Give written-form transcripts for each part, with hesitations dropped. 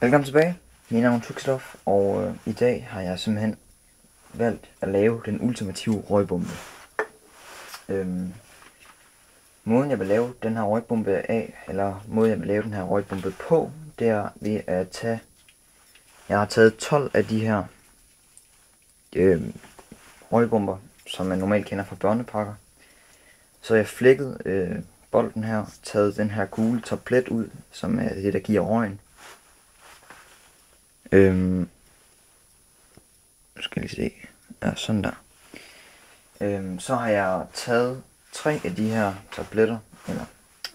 Velkommen tilbage. Mit navn er Twixstof, og i dag har jeg simpelthen valgt at lave den ultimative røgbombe. Måden jeg vil lave den her røgbombe af, eller måden jeg vil lave den her røgbombe på, det er ved at tage... Jeg har taget 12 af de her røgbomber, som man normalt kender fra børnepakker. Så jeg flækket bolden her, taget den her gule toplet ud, som er det der giver røgen. Nu skal jeg lige se. Ja, sådan der. Så har jeg taget 3 af de her tabletter, eller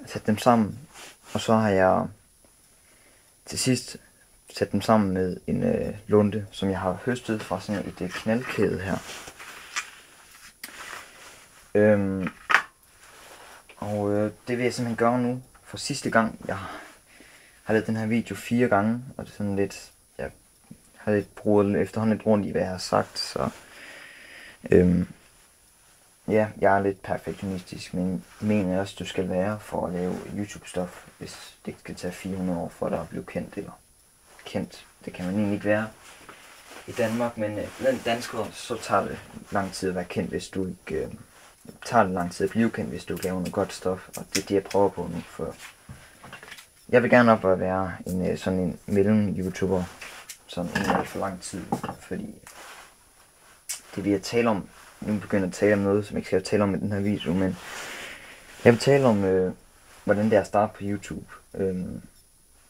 sat dem sammen, og så har jeg til sidst sat dem sammen med en lunde, som jeg har høstet fra sådan et knaldkæde her. Det vil jeg simpelthen gøre nu for sidste gang. Jeg har lavet den her video 4 gange, og det er sådan lidt... Jeg har efterhånden lidt rundt i, hvad jeg har sagt, så... Ja, jeg er lidt perfektionistisk, men mener også, du skal være for at lave YouTube-stof, hvis det skal tage 400 år for dig at blive kendt, eller kendt. Det kan man egentlig ikke være i Danmark, men blandt danskere, så tager det lang tid at være kendt, hvis du ikke... tager det lang tid at blive kendt, hvis du laver noget godt stof, og det er det, jeg prøver på nu, for... Jeg vil gerne op at være sådan en mellem-YouTuber, som ikke for lang tid, fordi det vil jeg tale om. Nu begynder jeg at tale om noget, som jeg ikke skal tale om i den her video, men jeg vil tale om, hvordan det er at starte på YouTube.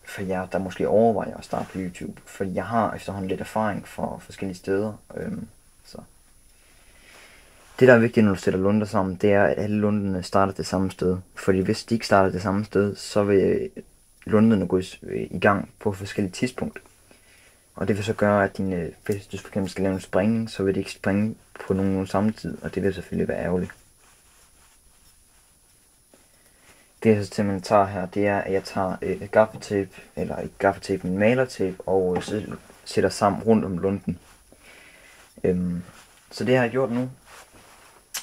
For jer, der måske overvejer at starte på YouTube, fordi jeg har efterhånden lidt erfaring fra forskellige steder. Så det, der er vigtigt, når du sætter lunder sammen, det er, at alle lunderne starter det samme sted. Fordi hvis de ikke starter det samme sted, så vil lunderne gå i gang på forskellige tidspunkter. Og det vil så gøre, at hvis du for eksempel skal lave en springning, så vil det ikke springe på nogen samme tid, og det vil selvfølgelig være ærgerligt. Det jeg så simpelthen tager her, det er, at jeg tager gaffatape, eller ikke gaffatape, men malertape, og sætter sammen rundt om lunden. Så det har jeg gjort nu,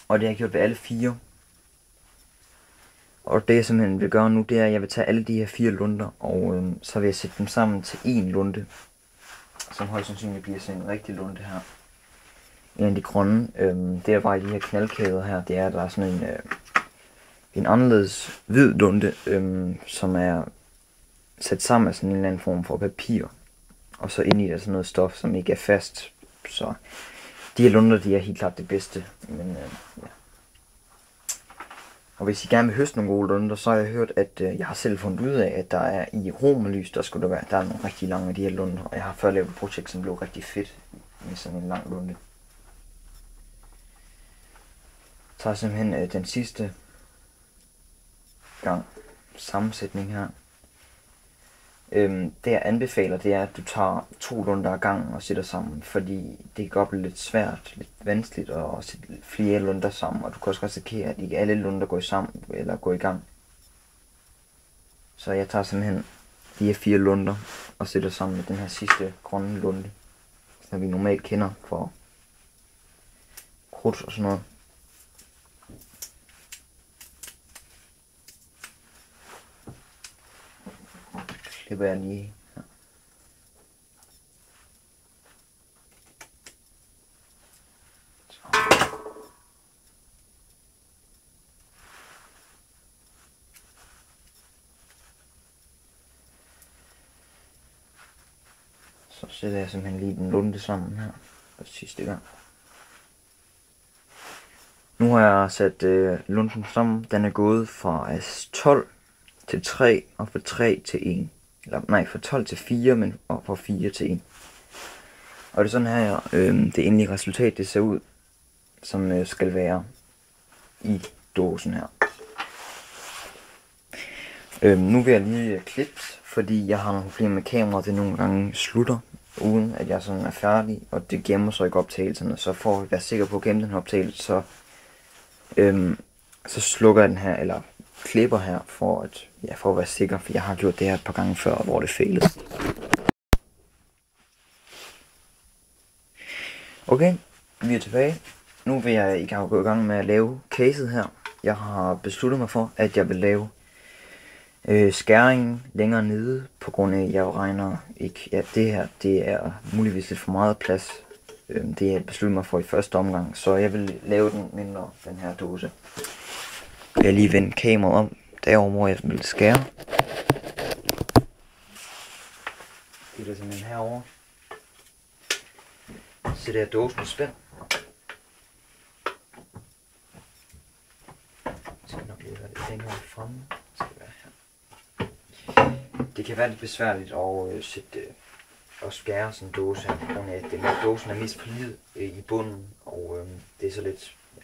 og det har jeg gjort ved alle 4. Og det jeg simpelthen vil gøre nu, det er, at jeg vil tage alle de her 4 lunder, og så vil jeg sætte dem sammen til en lunde, som højst sandsynligt bliver sådan en rigtig lunde her. En af de grønne, det er bare i de her knaldkæder her, det er, at der er sådan en anderledes hvid lunde, som er sat sammen af sådan en eller anden form for papir. Og så ind i der sådan noget stof, som ikke er fast. Så de her lunder, de er helt klart det bedste. Men, ja. Og hvis I gerne vil høste nogle gode lunder, så har jeg hørt, at jeg har selv fundet ud af, at der er i romerlys, der er nogle rigtig lange af de her lunder. Og jeg har før lavet et projekt, som blev rigtig fedt med sådan en lang lunde. Så tager jeg simpelthen den sidste gang sammensætning her. Det jeg anbefaler, det er, at du tager 2 lunder ad gangen og sætter sammen, fordi det kan godt blive lidt svært, lidt vanskeligt at sætte flere lunder sammen, og du kan også risikere, at ikke alle lunder går sammen eller går i gang. Så jeg tager simpelthen de her 4 lunder og sætter sammen med den her sidste grønne lunde, som vi normalt kender for krudt og sådan noget. Klipper jeg lige her. Så sætter jeg simpelthen lige den lunde sammen her for sidste gang. Nu har jeg sat lunden sammen. Den er gået fra 12 til 3 og fra 3 til 1. Eller nej, fra 12 til 4, men og fra 4 til 1. Og det er sådan her, det endelige resultat det ser ud, som skal være i dåsen her. Nu vil jeg lige klippe, fordi jeg har nogle problemer med kameraet, det nogle gange slutter, uden at jeg sådan er færdig, og det gemmer så ikke optagelserne. Så for at være sikker på at gemme den her optagelse, så slukker jeg den her, eller klipper her, for at være sikker, for jeg har gjort det her et par gange før, hvor det fejlede. Okay, vi er tilbage. Nu vil jeg gå i gang med at lave caset her. Jeg har besluttet mig for, at jeg vil lave skæringen længere nede, på grund af, at jeg regner ikke, at det her, det er muligvis lidt for meget plads. Det jeg besluttet mig for i første omgang, så jeg vil lave den mindre, den her dåse. Jeg lige vende kameraet om, derovre hvor jeg vil skære. Det er simpelthen herovre. Så det er dåsen i spænd. skal nok lige være lidt længere fremme. Det kan være lidt besværligt at sætte og skære sådan en dåse her, på grund af at dåsen er mest forlidet i bunden, og det er så lidt... Ja.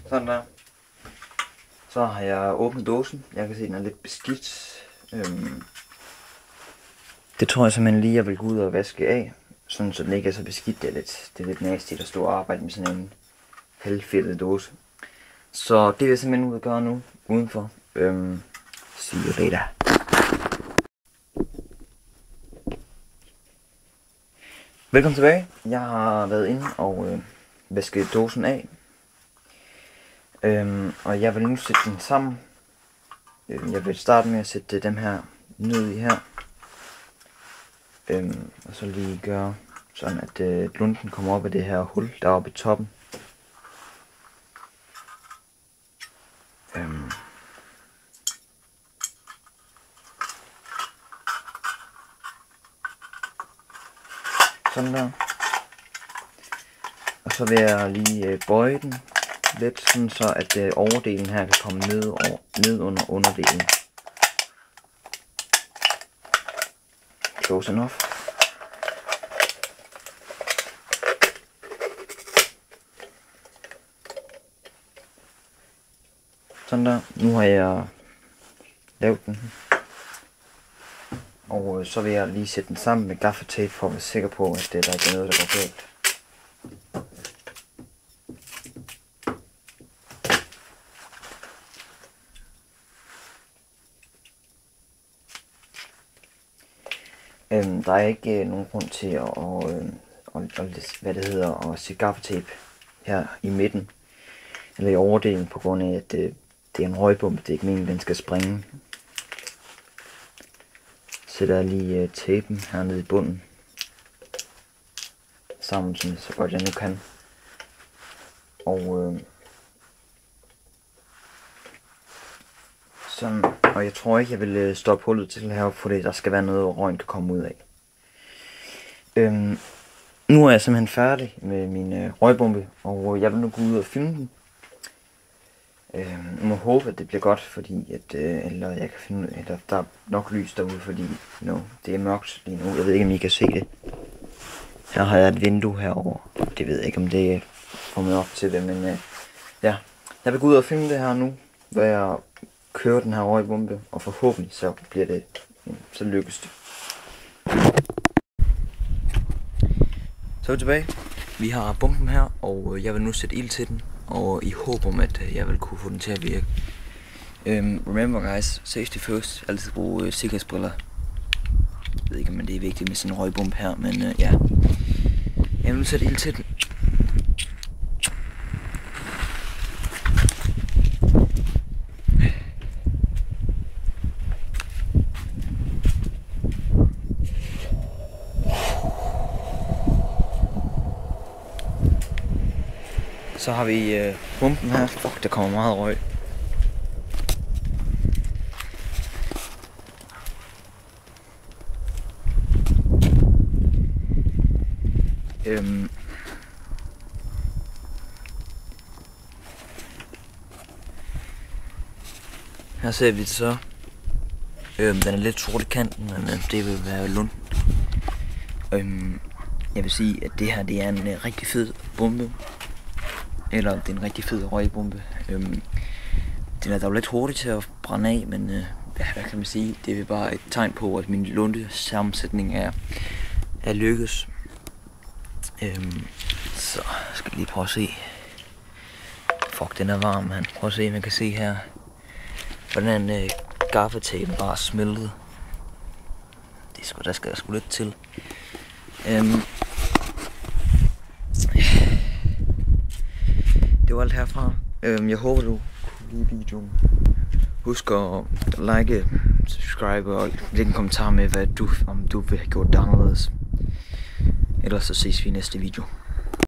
Sådan der. Så har jeg åbnet dåsen. Jeg kan se, at den er lidt beskidt. Det tror jeg simpelthen lige, jeg vil gå ud og vaske af. Sådan så den ikke er så beskidt. Det er lidt nasty at stå og arbejde med sådan en halvfældet dåse. Så det vil jeg simpelthen ud at gøre nu. Udenfor. See you later. Velkommen tilbage. Jeg har været inde og vasket dåsen af. Og jeg vil nu sætte den sammen. Jeg vil starte med at sætte dem her ned i her. Og så lige gøre sådan, at lunden kommer op af det her hul, der er oppe i toppen. Sådan der. Og så vil jeg lige bøje den lidt, sådan så at overdelen her kan komme ned under underdelen. Close enough. Sådan der. Nu har jeg lavet den. Og så vil jeg lige sætte den sammen med gaffatape for at være sikker på, at der ikke er noget, der går galt. Der er ikke nogen grund til at sætte gaffatape her i midten eller i overdelen, på grund af at det er en røgbombe. Det er ikke meningen, den skal springe. Sætter jeg lige tapen hernede i bunden sammen, så godt jeg nu kan. Og sådan, og jeg tror ikke, jeg vil stoppe hullet til heroppe, fordi der skal være noget, røgen kan komme ud af. Nu er jeg simpelthen færdig med min røgbombe, og jeg vil nu gå ud og filme den. Jeg må håbe, at det bliver godt, fordi at, eller jeg kan finde, eller der er nok lys derude, fordi det er mørkt lige nu. Jeg ved ikke, om I kan se det. Her har jeg et vindue herover. Det ved jeg ikke, om det får mig op til det, men ja. Jeg vil gå ud og filme det her nu, hvor jeg kører den her røgbombe, og forhåbentlig så bliver det, så lykkes det. Så er vi tilbage. Vi har bomben her, og jeg vil nu sætte ild til den, og i håb om, at jeg vil kunne få den til at virke. Remember guys, safety first. Altid bruge sikkerhedsbriller. Jeg ved ikke, om det er vigtigt med sådan en røgbombe her, men ja. Jeg vil nu sætte ild til den. Så har vi bomben her. Fuck, der kommer meget røg. Her ser vi det så. Den er lidt sort i kanten, men det vil være lund. Jeg vil sige, at det her det er en rigtig fed bombe. Eller det er en rigtig fed røgbombe. Den er dog lidt hurtig til at brænde af, men hvad kan man sige? Det er bare et tegn på, at min lunde sammensætning er lykkes. Så skal jeg lige prøve at se. Fuck, den er varm, man. Prøv at se, man kan se her, hvordan gaffatapen bare er smeltet. Der skal der sgu lidt til. Det var alt herfra. Jeg håber, du kunne lide videoen. Husk at like, subscribe og lægge en kommentar med, om du vil have gjort det anderledes. Ellers så ses vi i næste video.